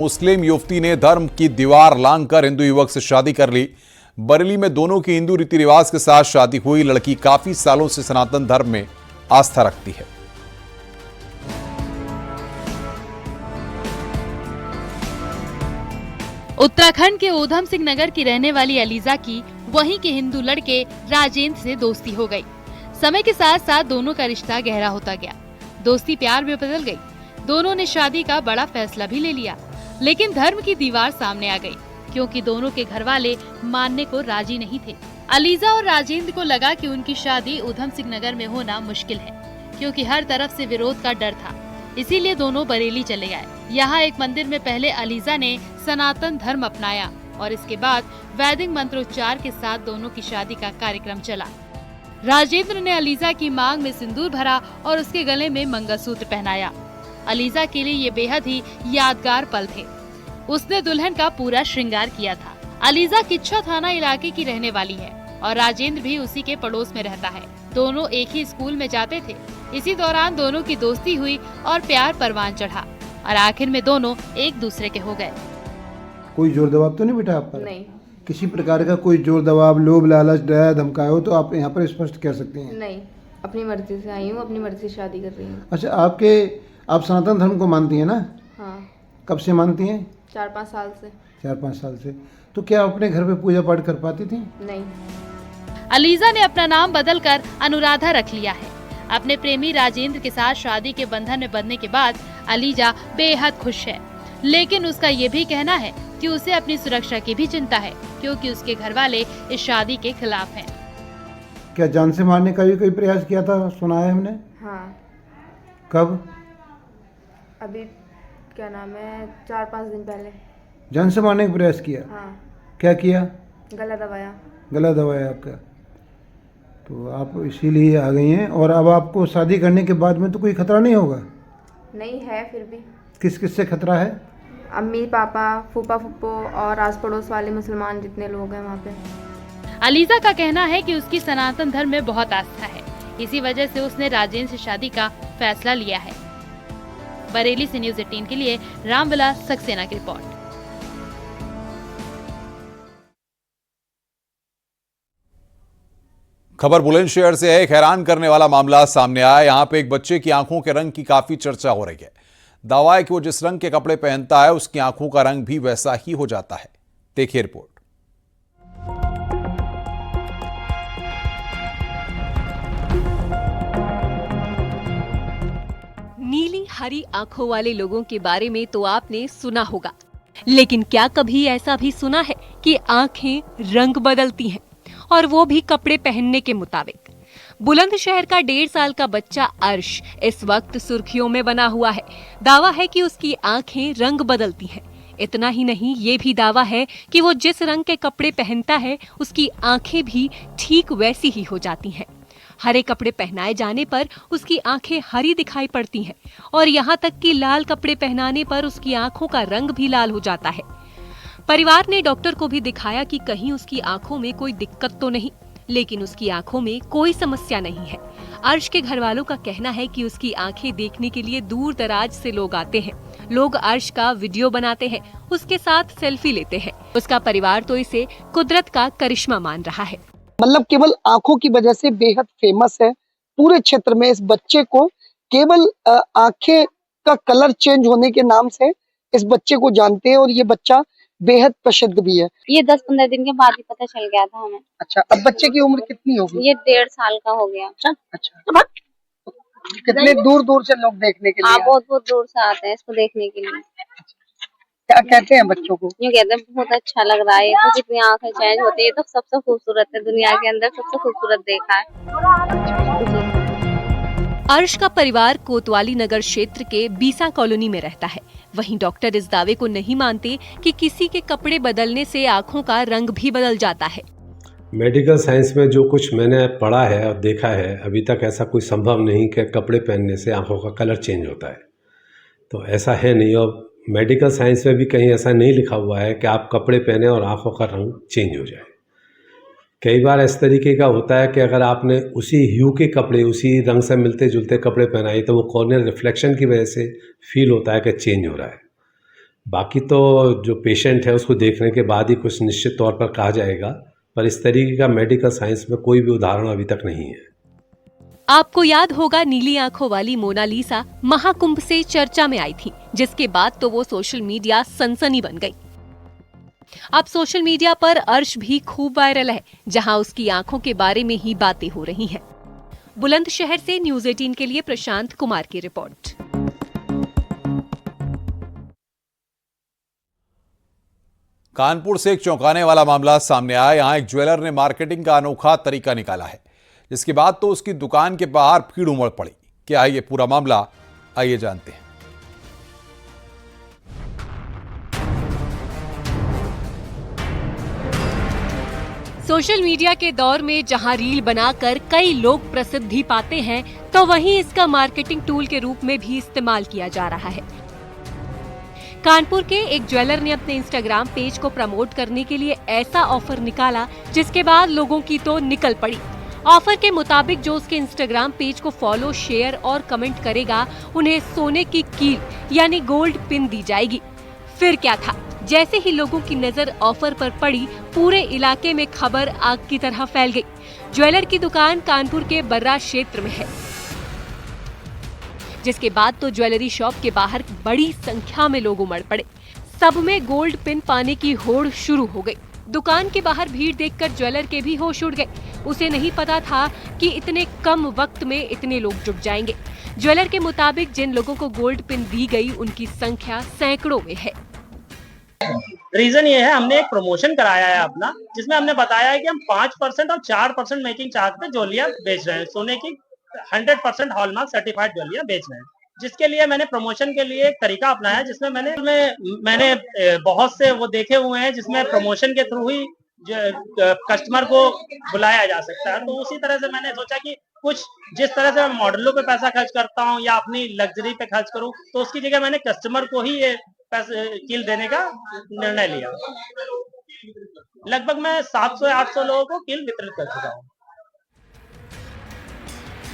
मुस्लिम युवती ने धर्म की दीवार लांघकर हिंदू युवक से शादी कर ली। बरेली में दोनों की हिंदू रीति रिवाज के साथ शादी हुई। लड़की काफी सालों से सनातन धर्म में आस्था रखती है। उत्तराखंड के ऊधम सिंह नगर की रहने वाली अलीजा की वहीं के हिंदू लड़के राजेंद्र से दोस्ती हो गई। समय के साथ साथ दोनों का रिश्ता गहरा होता गया। दोस्ती प्यार में बदल गई। दोनों ने शादी का बड़ा फैसला भी ले लिया, लेकिन धर्म की दीवार सामने आ गई, क्योंकि दोनों के घर वाले मानने को राजी नहीं थे। अलीजा और राजेंद्र को लगा कि उनकी शादी ऊधम सिंह नगर में होना मुश्किल है, क्योंकि हर तरफ से विरोध का डर था। इसीलिए दोनों बरेली चले गए। यहाँ एक मंदिर में पहले अलीजा ने सनातन धर्म अपनाया और इसके बाद वैदिक मंत्रोच्चार के साथ दोनों की शादी का कार्यक्रम चला। राजेंद्र ने अलीजा की मांग में सिंदूर भरा और उसके गले में मंगलसूत्र पहनाया। अलीजा के लिए ये बेहद ही यादगार पल थे। उसने दुल्हन का पूरा श्रृंगार किया था। अलीजा किच्छा थाना इलाके की रहने वाली है और राजेंद्र भी उसी के पड़ोस में रहता है। दोनों एक ही स्कूल में जाते थे। इसी दौरान दोनों की दोस्ती हुई और प्यार परवान चढ़ा और आखिर में दोनों एक दूसरे के हो गए। कोई जोर दबाव तो नहीं बेटा आप पर? नहीं, किसी प्रकार का कोई जोर दबाव, लोभ लालच, डराया धमकाया हो तो आप यहाँ पर स्पष्ट कह सकते हैं? नहीं, अपनी मर्जी से आई हूँ, अपनी मर्जी से शादी कर रही हूँ। अच्छा, आप सनातन धर्म को मानती हैं ना? हाँ। कब से मानती हैं? 4-5 साल से। 4-5 साल से। तो क्या अपने घर पे पूजा पाठ कर पाती थी? नहीं। अलीजा ने अपना नाम बदलकर अनुराधा रख लिया है। अपने प्रेमी राजेंद्र के साथ शादी के बंधन में बंधने के बाद अलीजा बेहद खुश है, लेकिन उसका ये भी कहना है कि उसे अपनी सुरक्षा की भी चिंता है, क्योंकि उसके घर वाले इस शादी के खिलाफ हैं। क्या जान से मारने का भी कोई प्रयास किया था, सुना है हमने? हाँ। कब? अभी क्या नाम है, 4-5 दिन पहले। जान से मारने का प्रयास किया? हाँ। क्या किया? गला दबाया। गला दबाया आपका? तो आप इसीलिए आ गई हैं। और अब आपको शादी करने के बाद में तो कोई खतरा नहीं होगा? नहीं है, फिर भी। किस किस से खतरा है? अम्मी पापा, फूफा फुप्पो और आस पड़ोस वाले मुसलमान जितने लोग हैं वहाँ पे। अलीजा का कहना है कि उसकी सनातन धर्म में बहुत आस्था है। इसी वजह से उसने राजेंद्र से शादी का फैसला लिया है। बरेली से न्यूज़ 18 के लिए रामविलास सक्सेना की रिपोर्ट। खबर बुलंदशहर से है। एक हैरान करने वाला मामला सामने आया। यहां पे एक बच्चे की आंखों के रंग की काफी चर्चा हो रही है। दावा है कि वो जिस रंग के कपड़े पहनता है उसकी आंखों का रंग भी वैसा ही हो जाता है। देखिए रिपोर्ट। नीली हरी आंखों वाले लोगों के बारे में तो आपने सुना होगा, लेकिन क्या कभी ऐसा भी सुना है कि आंखें रंग बदलती हैं, और वो भी कपड़े पहनने के मुताबिक? बुलंदशहर का 1.5 साल का बच्चा अर्श इस वक्त सुर्खियों में बना हुआ है। दावा है कि उसकी आंखें रंग बदलती हैं। इतना ही नहीं, ये भी दावा है कि वो जिस रंग के कपड़े पहनता है उसकी आंखें भी ठीक वैसी ही हो जाती हैं। हरे कपड़े पहनाए जाने पर उसकी आंखें हरी दिखाई पड़ती हैं, और यहाँ तक कि लाल कपड़े पहनाने पर उसकी आंखों का रंग भी लाल हो जाता है। परिवार ने डॉक्टर को भी दिखाया कि कहीं उसकी आंखों में कोई दिक्कत तो नहीं, लेकिन उसकी आंखों में कोई समस्या नहीं है। अर्श के घर वालों का कहना है कि उसकी आंखें देखने के लिए दूर दराज से लोग आते हैं। लोग अर्श का वीडियो बनाते हैं, उसके साथ सेल्फी लेते हैं। उसका परिवार तो इसे कुदरत का करिश्मा मान रहा है। मतलब केवल आंखों की वजह से बेहद फेमस है पूरे क्षेत्र में। इस बच्चे को केवल आंखें का कलर चेंज होने के नाम से इस बच्चे को जानते हैं, और ये बच्चा बेहद प्रसिद्ध भी है। ये 10-15 दिन के बाद ही पता चल गया था हमें। अच्छा, अब बच्चे की उम्र कितनी होगी? ये 1.5 साल का हो गया। अच्छा, कितने दूर दूर से लोग देखने के लिए? हाँ, बहुत बहुत दूर से आते हैं इसको देखने के लिए। क्या कहते हैं बच्चों को? ये कहते हैं बहुत अच्छा लग रहा है, तो कितनी आंखें चेंज होती है, ये तो सबसे खूबसूरत है दुनिया के अंदर, सबसे खूबसूरत देखा है। अर्श का परिवार कोतवाली नगर क्षेत्र के बीसा कॉलोनी में रहता है। वहीं डॉक्टर इस दावे को नहीं मानते कि किसी के कपड़े बदलने से आंखों का रंग भी बदल जाता है। मेडिकल साइंस में जो कुछ मैंने पढ़ा है और देखा है, अभी तक ऐसा कोई संभव नहीं कि कपड़े पहनने से आंखों का कलर चेंज होता है। तो ऐसा है नहीं, और मेडिकल साइंस में भी कहीं ऐसा नहीं लिखा हुआ है कि आप कपड़े पहने और आंखों का रंग चेंज हो जाए। कई बार इस तरीके का होता है कि अगर आपने उसी ह्यू के कपड़े, उसी रंग से मिलते जुलते कपड़े पहनाए, तो वो कॉर्नियल रिफ्लेक्शन की वजह से फील होता है कि चेंज हो रहा है। बाकी तो जो पेशेंट है उसको देखने के बाद ही कुछ निश्चित तौर पर कहा जाएगा, पर इस तरीके का मेडिकल साइंस में कोई भी उदाहरण अभी तक नहीं है। आपको याद होगा नीली आंखों वाली मोनालिसा महाकुंभ से चर्चा में आई थी, जिसके बाद तो वो सोशल मीडिया सनसनी बन गई। अब सोशल मीडिया पर अर्श भी खूब वायरल है, जहां उसकी आंखों के बारे में ही बातें हो रही हैं। बुलंदशहर से न्यूज़ 18 के लिए प्रशांत कुमार की रिपोर्ट। कानपुर से एक चौंकाने वाला मामला सामने आया। यहां एक ज्वेलर ने मार्केटिंग का अनोखा तरीका निकाला है, जिसके बाद तो उसकी दुकान के बाहर भीड़ उमड़ पड़ी। क्या है ये पूरा मामला, आइए जानते हैं। सोशल मीडिया के दौर में जहां रील बनाकर कई लोग प्रसिद्धि पाते हैं, तो वहीं इसका मार्केटिंग टूल के रूप में भी इस्तेमाल किया जा रहा है। कानपुर के एक ज्वेलर ने अपने इंस्टाग्राम पेज को प्रमोट करने के लिए ऐसा ऑफर निकाला, जिसके बाद लोगों की तो निकल पड़ी। ऑफर के मुताबिक जो उसके इंस्टाग्राम पेज को फॉलो, शेयर और कमेंट करेगा, उन्हें सोने की कील यानी गोल्ड पिन दी जाएगी। फिर क्या था, जैसे ही लोगों की नजर ऑफर पर पड़ी, पूरे इलाके में खबर आग की तरह फैल गई। ज्वेलर की दुकान कानपुर के बर्रा क्षेत्र में है, जिसके बाद तो ज्वेलरी शॉप के बाहर बड़ी संख्या में लोग उमड़ पड़े। सब में गोल्ड पिन पाने की होड़ शुरू हो गई। दुकान के बाहर भीड़ देखकर ज्वेलर के भी होश उड़ गए। उसे नहीं पता था कि इतने कम वक्त में इतने लोग जुट जाएंगे। ज्वेलर के मुताबिक जिन लोगों को गोल्ड पिन दी गई, उनकी संख्या सैकड़ों में है। रीजन ये है, हमने एक प्रमोशन कराया है अपना, जिसमें हमने बताया है कि हम 5% और 4% मेकिंग चार्ज पे ज्वेलरियां बेच रहे हैं। सोने की 100% हॉलमार्क सर्टिफाइड ज्वेलरियां बेच रहे हैं, जिसके लिए मैंने प्रमोशन के लिए एक तरीका अपनाया, जिसमें मैंने बहुत से वो देखे हुए हैं, जिसमें प्रमोशन के थ्रू ही कस्टमर को बुलाया जा सकता है। तो उसी तरह से मैंने सोचा कि कुछ जिस तरह से मैं मॉडलों पे पैसा खर्च करता हूँ या अपनी लग्जरी पे खर्च करूँ, तो उसकी जगह मैंने कस्टमर को ही ये कील देने का निर्णय लिया। लगभग मैं 700 या 800 लोगों को कील वितरित कर चुका हूँ।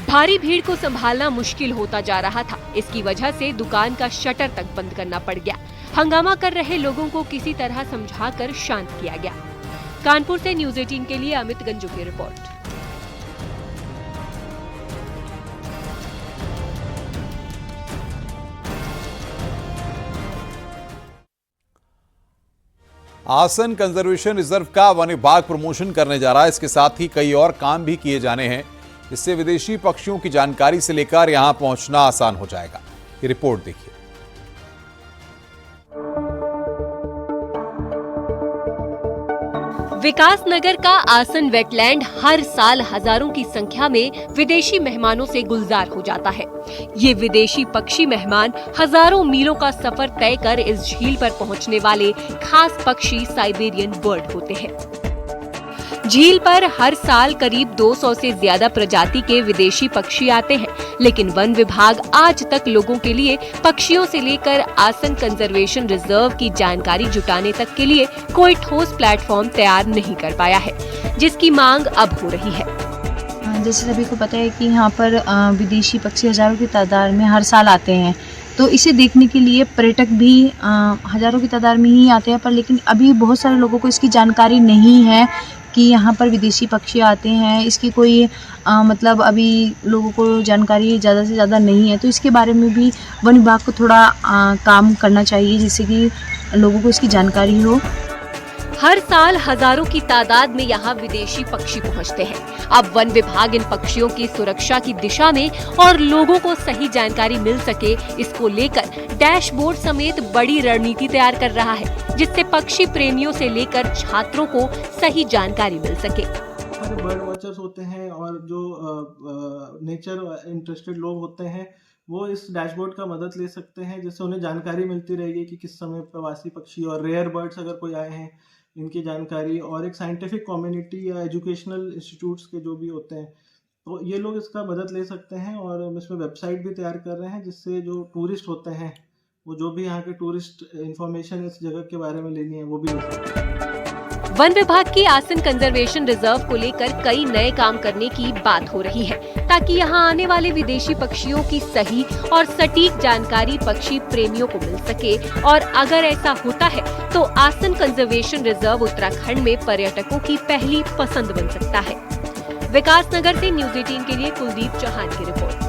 भारी भीड़ को संभालना मुश्किल होता जा रहा था। इसकी वजह से दुकान का शटर तक बंद करना पड़ गया। हंगामा कर रहे लोगों को किसी तरह समझाकर शांत किया गया। कानपुर से न्यूज़ 18 के लिए अमित गंजू की रिपोर्ट। आसन कंजर्वेशन रिजर्व का वन विभाग प्रमोशन करने जा रहा है। इसके साथ ही कई और काम भी किए जाने हैं, इससे विदेशी पक्षियों की जानकारी से लेकर यहां पहुंचना आसान हो जाएगा। ये रिपोर्ट देखिए। विकास नगर का आसन वेटलैंड हर साल हजारों की संख्या में विदेशी मेहमानों से गुलजार हो जाता है। ये विदेशी पक्षी मेहमान हजारों मीलों का सफर तय कर इस झील पर पहुंचने वाले खास पक्षी साइबेरियन बर्ड होते हैं। झील पर हर साल करीब 200 से ज्यादा प्रजाति के विदेशी पक्षी आते हैं, लेकिन वन विभाग आज तक लोगों के लिए पक्षियों से लेकर आसन कंजर्वेशन रिजर्व की जानकारी जुटाने तक के लिए कोई ठोस प्लेटफॉर्म तैयार नहीं कर पाया है, जिसकी मांग अब हो रही है। जैसे सभी को पता है कि यहाँ पर विदेशी पक्षी हजारों की तादाद में हर साल आते हैं, तो इसे देखने के लिए पर्यटक भी हजारों की तादाद में ही आते हैं, पर लेकिन अभी बहुत सारे लोगों को इसकी जानकारी नहीं है कि यहाँ पर विदेशी पक्षी आते हैं। इसकी कोई मतलब अभी लोगों को जानकारी ज़्यादा से ज़्यादा नहीं है, तो इसके बारे में भी वन विभाग को थोड़ा काम करना चाहिए, जिससे कि लोगों को इसकी जानकारी हो। हर साल हजारों की तादाद में यहाँ विदेशी पक्षी पहुँचते हैं। अब वन विभाग इन पक्षियों की सुरक्षा की दिशा में और लोगों को सही जानकारी मिल सके, इसको लेकर डैशबोर्ड समेत बड़ी रणनीति तैयार कर रहा है, जिससे पक्षी प्रेमियों से लेकर छात्रों को सही जानकारी मिल सके। बर्ड वॉचर्स होते हैं और जो नेचर इंटरेस्टेड लोग होते हैं, वो इस डैशबोर्ड का मदद ले सकते हैं, जिससे उन्हें जानकारी मिलती रहेगी कि किस समय प्रवासी पक्षी और रेयर बर्ड्स अगर कोई आए हैं, इनकी जानकारी। और एक साइंटिफिक कम्युनिटी या एजुकेशनल इंस्टीट्यूट्स के जो भी होते हैं, तो ये लोग इसका मदद ले सकते हैं। और हम इसमें वेबसाइट भी तैयार कर रहे हैं, जिससे जो टूरिस्ट होते हैं, वो जो भी यहाँ के टूरिस्ट इंफॉर्मेशन इस जगह के बारे में लेनी है, वो भी ले सकते हैं। वन विभाग की आसन कंजर्वेशन रिजर्व को लेकर कई नए काम करने की बात हो रही है, ताकि यहां आने वाले विदेशी पक्षियों की सही और सटीक जानकारी पक्षी प्रेमियों को मिल सके। और अगर ऐसा होता है तो आसन कंजर्वेशन रिजर्व उत्तराखंड में पर्यटकों की पहली पसंद बन सकता है। विकास नगर से न्यूज़ 18 के लिए कुलदीप चौहान की रिपोर्ट।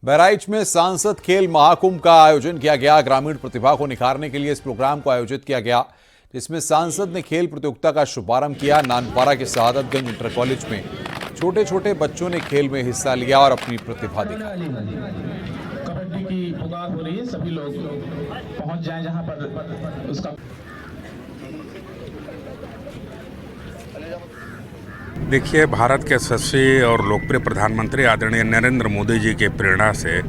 बहराइच में सांसद खेल महाकुंभ का आयोजन किया गया। ग्रामीण प्रतिभा को निखारने के लिए इस प्रोग्राम को आयोजित किया गया, जिसमें सांसद ने खेल प्रतियोगिता का शुभारंभ किया। नानपारा के शहादतगंज इंटर कॉलेज में छोटे छोटे बच्चों ने खेल में हिस्सा लिया और अपनी प्रतिभा दिखाई। कबड्डी की पुकार हो रही है, सभी लोग पहुंच जाएं जहां पर उसका। देखिए, भारत के यशस्वी और लोकप्रिय प्रधानमंत्री आदरणीय नरेंद्र मोदी जी के प्रेरणा से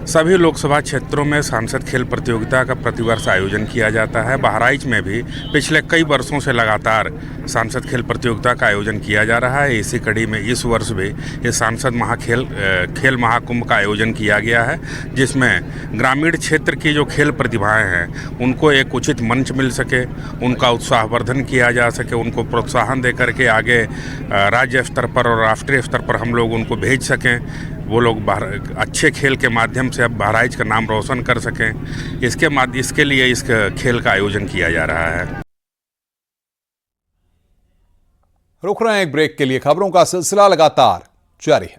सभी लोकसभा क्षेत्रों में सांसद खेल प्रतियोगिता का प्रतिवर्ष आयोजन किया जाता है। बहराइच में भी पिछले कई वर्षों से लगातार सांसद खेल प्रतियोगिता का आयोजन किया जा रहा है। इसी कड़ी में इस वर्ष भी ये सांसद खेल महाकुंभ का आयोजन किया गया है, जिसमें ग्रामीण क्षेत्र की जो खेल प्रतिभाएं हैं उनको एक उचित मंच मिल सके, उनका उत्साहवर्धन किया जा सके, उनको प्रोत्साहन दे करके आगे राज्य स्तर पर और राष्ट्रीय स्तर पर हम लोग उनको भेज सकें। वो लोग अच्छे खेल के माध्यम से अब बहराइच का नाम रोशन कर सकें। इसके लिए इस खेल का आयोजन किया जा रहा है। रुक रहे हैं एक ब्रेक के लिए। खबरों का सिलसिला लगातार जारी है।